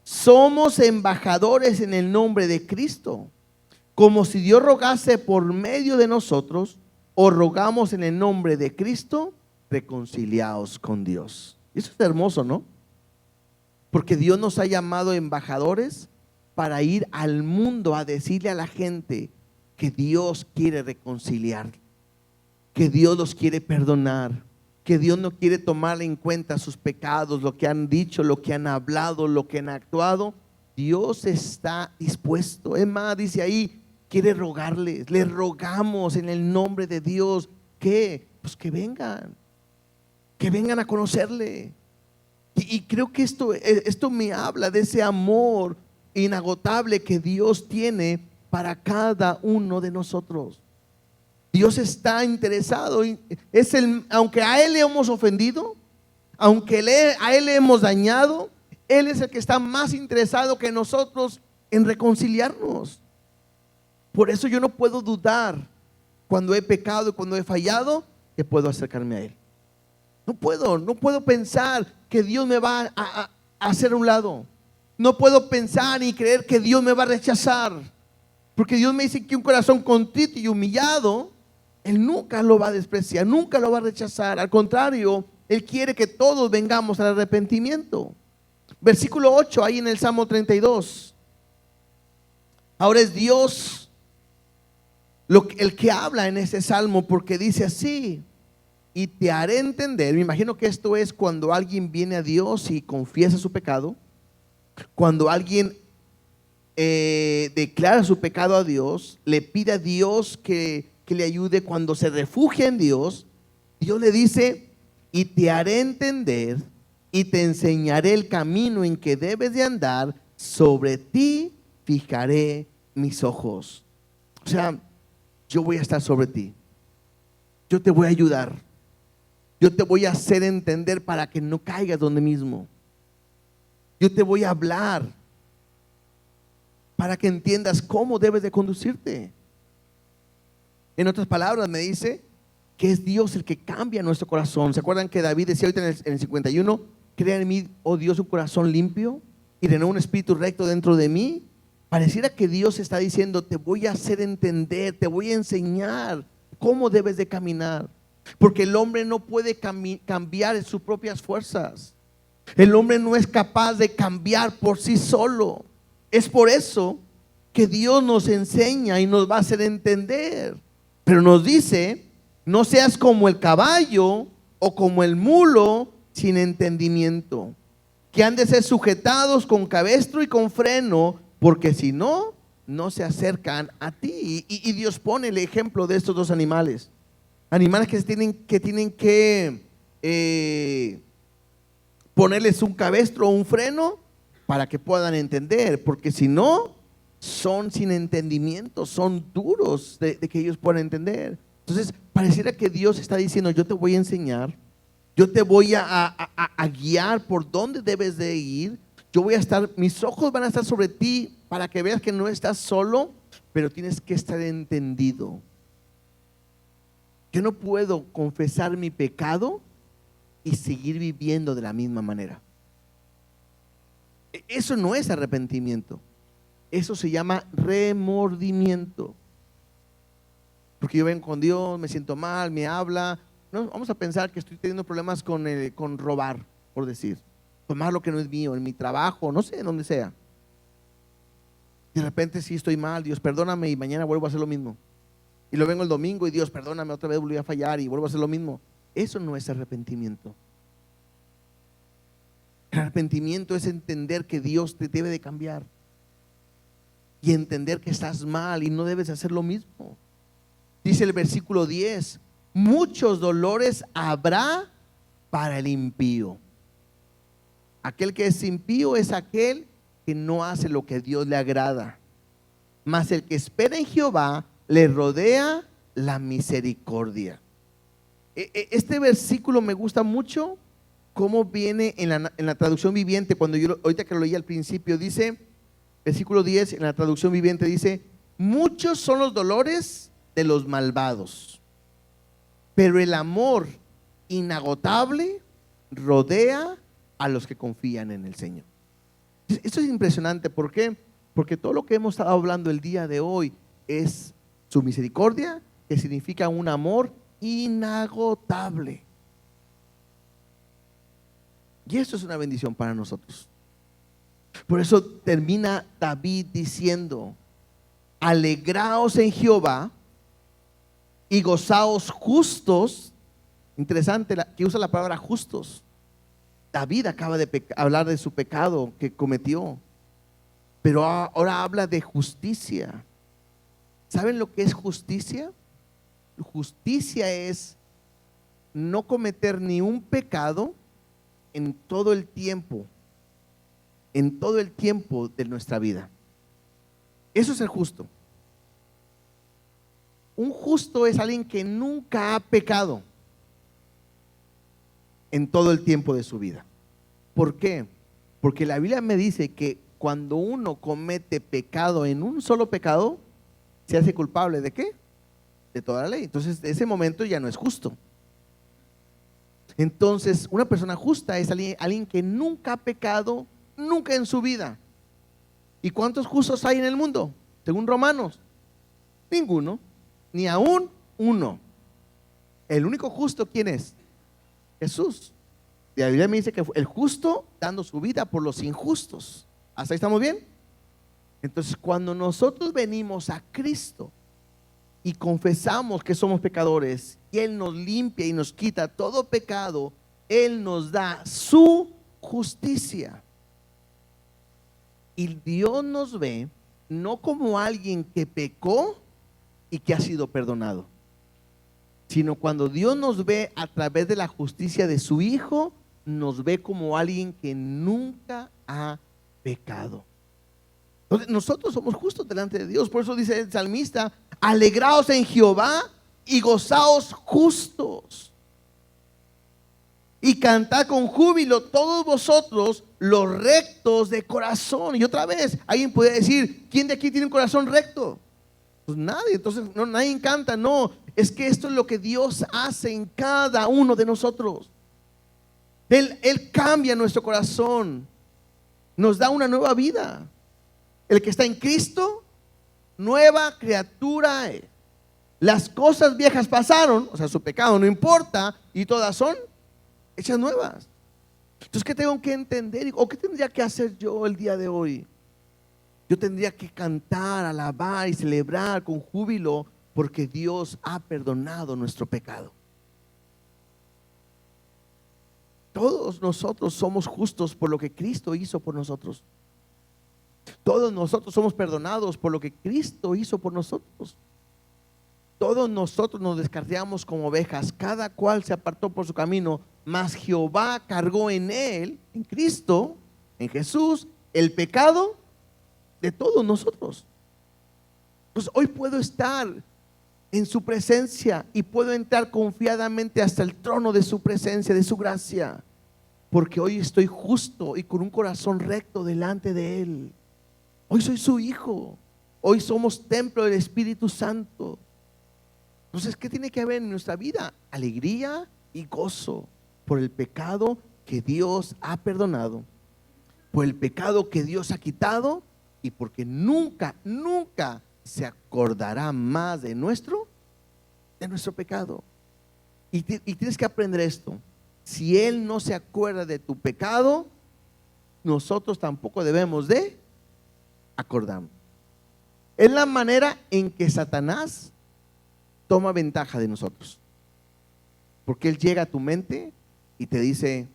somos embajadores en el nombre de Cristo, como si Dios rogase por medio de nosotros, o rogamos en el nombre de Cristo, reconciliaos con Dios. Eso es hermoso, ¿no? Porque Dios nos ha llamado embajadores para ir al mundo a decirle a la gente que Dios quiere reconciliar, que Dios los quiere perdonar, que Dios no quiere tomar en cuenta sus pecados, lo que han dicho, lo que han hablado, lo que han actuado. Dios está dispuesto. Es más, dice ahí, quiere rogarles, les rogamos en el nombre de Dios que, pues que vengan a conocerle. Y creo que esto me habla de ese amor inagotable que Dios tiene para cada uno de nosotros. Dios está interesado, aunque a Él le hemos ofendido, aunque a Él le hemos dañado, Él es el que está más interesado que nosotros en reconciliarnos. Por eso yo no puedo dudar cuando he pecado y cuando he fallado, que puedo acercarme a Él. No puedo pensar que Dios me va a hacer a un lado. No puedo pensar y creer que Dios me va a rechazar. Porque Dios me dice que un corazón contrito y humillado, Él nunca lo va a despreciar, nunca lo va a rechazar. Al contrario, Él quiere que todos vengamos al arrepentimiento. Versículo 8, ahí en el Salmo 32. Ahora es Dios el que habla en ese salmo, porque dice así: y te haré entender. Me imagino que esto es cuando alguien viene a Dios y confiesa su pecado, cuando alguien declara su pecado a Dios, le pide a Dios que le ayude. Cuando se refugia en Dios, Dios le dice: y te haré entender y te enseñaré el camino en que debes de andar, sobre ti fijaré mis ojos. O sea, yo voy a estar sobre ti, yo te voy a ayudar, yo te voy a hacer entender para que no caigas donde mismo. Yo te voy a hablar para que entiendas cómo debes de conducirte. En otras palabras, me dice que es Dios el que cambia nuestro corazón. ¿Se acuerdan que David decía ahorita en el 51? Crea en mí, oh Dios, un corazón limpio y renueva un espíritu recto dentro de mí. Pareciera que Dios está diciendo: te voy a hacer entender, te voy a enseñar cómo debes de caminar. Porque el hombre no puede cambiar en sus propias fuerzas. El hombre no es capaz de cambiar por sí solo. Es por eso que Dios nos enseña y nos va a hacer entender. Pero nos dice: no seas como el caballo o como el mulo sin entendimiento, que han de ser sujetados con cabestro y con freno, porque si no, no se acercan a ti. Y Dios pone el ejemplo de estos dos animales. Animales que tienen que ponerles un cabestro o un freno para que puedan entender, porque si no, son sin entendimiento, son duros de que ellos puedan entender. Entonces pareciera que Dios está diciendo: yo te voy a enseñar, yo te voy a guiar por dónde debes de ir. Yo voy a estar, mis ojos van a estar sobre ti para que veas que no estás solo, pero tienes que estar entendido. Yo no puedo confesar mi pecado y seguir viviendo de la misma manera. Eso no es arrepentimiento. Eso se llama remordimiento. Porque yo vengo con Dios, me siento mal, me habla. No, vamos a pensar que estoy teniendo problemas con robar, por decir. Tomar lo que no es mío, en mi trabajo, no sé, en donde sea. De repente sí estoy mal, Dios perdóname, y mañana vuelvo a hacer lo mismo. Y luego vengo el domingo y: Dios perdóname, otra vez volví a fallar y vuelvo a hacer lo mismo. Eso no es arrepentimiento. El arrepentimiento es entender que Dios te debe de cambiar y entender que estás mal y no debes hacer lo mismo. Dice el versículo 10: muchos dolores habrá para el impío. Aquel que es impío es aquel que no hace lo que a Dios le agrada. Mas el que espera en Jehová le rodea la misericordia. Este versículo me gusta mucho cómo viene en la traducción viviente. Cuando yo ahorita que lo leí al principio, dice, versículo 10 en la traducción viviente dice: muchos son los dolores de los malvados, pero el amor inagotable rodea a los que confían en el Señor. Esto es impresionante. ¿Por qué? Porque todo lo que hemos estado hablando el día de hoy es su misericordia, que significa un amor inagotable. Y esto es una bendición para nosotros. Por eso termina David diciendo: alegraos en Jehová y gozaos justos. Interesante que usa la palabra justos. David acaba de hablar de su pecado que cometió, pero ahora habla de justicia. ¿Saben lo que es justicia? Justicia es no cometer ni un pecado en todo el tiempo de nuestra vida. Eso es el justo. Un justo es alguien que nunca ha pecado en todo el tiempo de su vida. ¿Por qué? Porque la Biblia me dice que cuando uno comete pecado en un solo pecado, se hace culpable ¿de qué? De toda la ley. Entonces, ese momento ya no es justo. Entonces, una persona justa es alguien que nunca ha pecado, nunca en su vida. ¿Y cuántos justos hay en el mundo? Según Romanos, ninguno, ni aún uno. El único justo, ¿quién es? Jesús. Y la Biblia me dice que el justo dando su vida por los injustos. ¿Hasta ahí estamos bien? Entonces, cuando nosotros venimos a Cristo y confesamos que somos pecadores, y Él nos limpia y nos quita todo pecado, Él nos da su justicia. Y Dios nos ve no como alguien que pecó y que ha sido perdonado, sino cuando Dios nos ve a través de la justicia de su Hijo, nos ve como alguien que nunca ha pecado. Entonces, nosotros somos justos delante de Dios. Por eso dice el salmista: alegraos en Jehová y gozaos justos, y cantad con júbilo todos vosotros los rectos de corazón. Y otra vez, alguien puede decir: ¿quién de aquí tiene un corazón recto? Pues nadie. Entonces nadie canta. No, es que esto es lo que Dios hace en cada uno de nosotros. Él cambia nuestro corazón, nos da una nueva vida. El que está en Cristo, nueva criatura es. Las cosas viejas pasaron, o sea, su pecado no importa, y todas son hechas nuevas. Entonces, ¿qué tengo que entender? ¿O qué tendría que hacer yo el día de hoy? Yo tendría que cantar, alabar y celebrar con júbilo, porque Dios ha perdonado nuestro pecado. Todos nosotros somos justos por lo que Cristo hizo por nosotros. Todos nosotros somos perdonados por lo que Cristo hizo por nosotros. Todos nosotros nos descarriamos como ovejas, cada cual se apartó por su camino, mas Jehová cargó en él, en Cristo, en Jesús, el pecado de todos nosotros. Pues hoy puedo estar en su presencia y puedo entrar confiadamente hasta el trono de su presencia, de su gracia, porque hoy estoy justo y con un corazón recto delante de él. Hoy soy su hijo, hoy somos templo del Espíritu Santo. Entonces, ¿qué tiene que haber en nuestra vida? Alegría y gozo por el pecado que Dios ha perdonado, por el pecado que Dios ha quitado, y porque nunca se acordará más de nuestro pecado. Y tienes que aprender esto: si Él no se acuerda de tu pecado, nosotros tampoco debemos de acordarnos. Es la manera en que Satanás toma ventaja de nosotros, porque él llega a tu mente y te dice: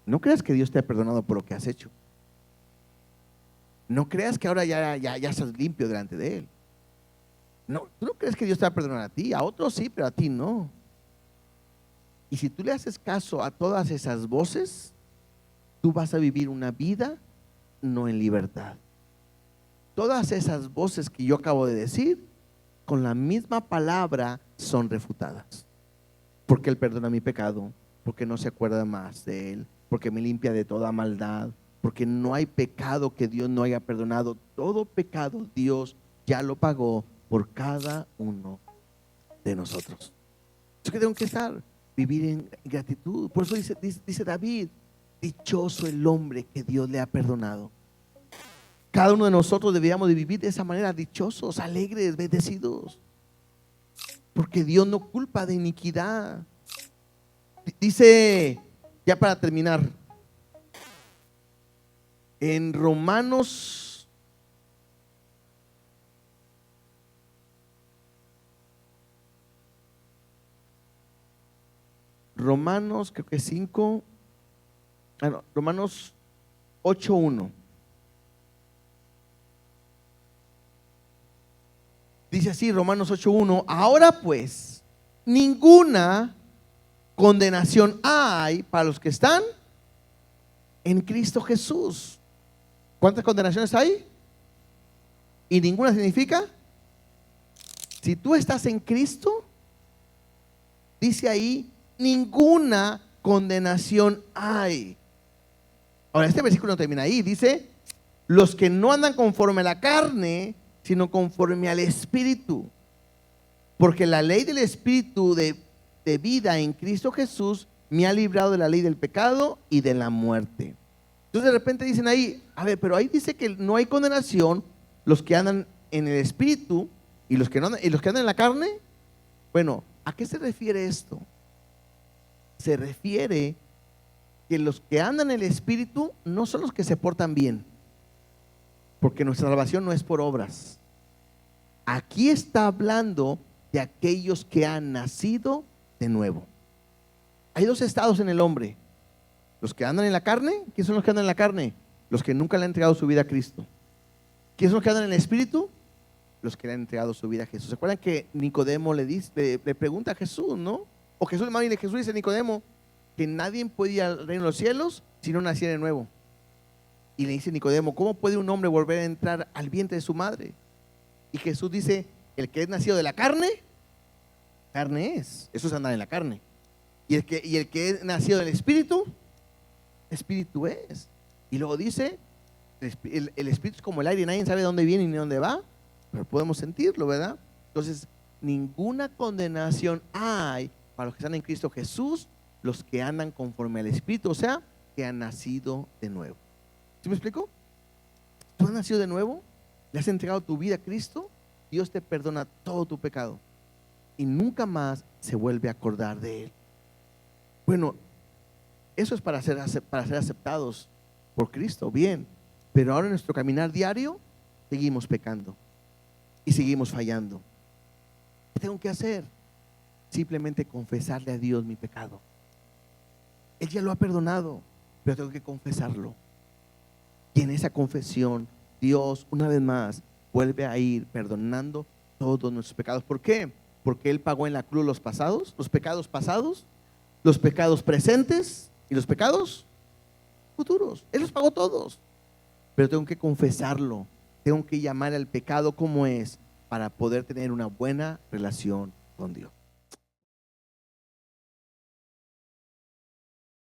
no creas que Dios te ha perdonado por lo que has hecho. No creas que ahora ya estás limpio delante de él. No, tú no crees que Dios te va a perdonar a ti. A otros sí, pero a ti no. Y si tú le haces caso a todas esas voces, tú vas a vivir una vida no en libertad. Todas esas voces que yo acabo de decir, con la misma palabra son refutadas. Porque Él perdona mi pecado, porque no se acuerda más de Él, porque me limpia de toda maldad, porque no hay pecado que Dios no haya perdonado. Todo pecado Dios ya lo pagó por cada uno de nosotros. Yo que tengo que estar, vivir en gratitud. Por eso dice David, dichoso el hombre que Dios le ha perdonado. Cada uno de nosotros deberíamos de vivir de esa manera, dichosos, alegres, bendecidos, porque Dios no culpa de iniquidad. Dice, ya para terminar, en Romanos creo que 5, Romanos 8:1. Dice así, Romanos 8:1, ahora pues, ninguna condenación hay para los que están en Cristo Jesús. ¿Cuántas condenaciones hay? Y ninguna significa, si tú estás en Cristo, dice ahí, ninguna condenación hay. Ahora, este versículo no termina ahí, dice, los que no andan conforme a la carne, sino conforme al Espíritu. Porque la ley del Espíritu de vida en Cristo Jesús me ha librado de la ley del pecado y de la muerte. Entonces de repente dicen ahí, a ver, pero ahí dice que no hay condenación los que andan en el Espíritu y los que no andan, y los que andan en la carne. Bueno, ¿a qué se refiere esto? Se refiere que los que andan en el Espíritu no son los que se portan bien, porque nuestra salvación no es por obras. Aquí está hablando de aquellos que han nacido de nuevo. Hay dos estados en el hombre: los que andan en la carne. ¿Quiénes son los que andan en la carne? Los que nunca le han entregado su vida a Cristo. ¿Quiénes son los que andan en el Espíritu? Los que le han entregado su vida a Jesús. ¿Se acuerdan que Nicodemo le pregunta a Jesús, no? O Jesús dice a Nicodemo que nadie puede ir al reino de los cielos si no naciera de nuevo. Y le dice Nicodemo, ¿cómo puede un hombre volver a entrar al vientre de su madre? Y Jesús dice, el que es nacido de la carne, carne es. Eso es andar en la carne. Y el que es nacido del Espíritu, Espíritu es. Y luego dice, el Espíritu es como el aire, nadie sabe de dónde viene ni de dónde va, pero podemos sentirlo, ¿verdad? Entonces, ninguna condenación hay para los que están en Cristo Jesús, los que andan conforme al Espíritu, o sea, que han nacido de nuevo. ¿Sí me explico? ¿Tú has nacido de nuevo? ¿Le has entregado tu vida a Cristo? Dios te perdona todo tu pecado y nunca más se vuelve a acordar de Él. Bueno, eso es para ser aceptados por Cristo, bien. Pero ahora en nuestro caminar diario seguimos pecando y seguimos fallando. ¿Qué tengo que hacer? Simplemente confesarle a Dios mi pecado. Él ya lo ha perdonado, pero tengo que confesarlo. Y en esa confesión, Dios una vez más vuelve a ir perdonando todos nuestros pecados. ¿Por qué? Porque Él pagó en la cruz los pecados pasados, los pecados presentes y los pecados futuros. Él los pagó todos. Pero tengo que confesarlo. Tengo que llamar al pecado como es para poder tener una buena relación con Dios.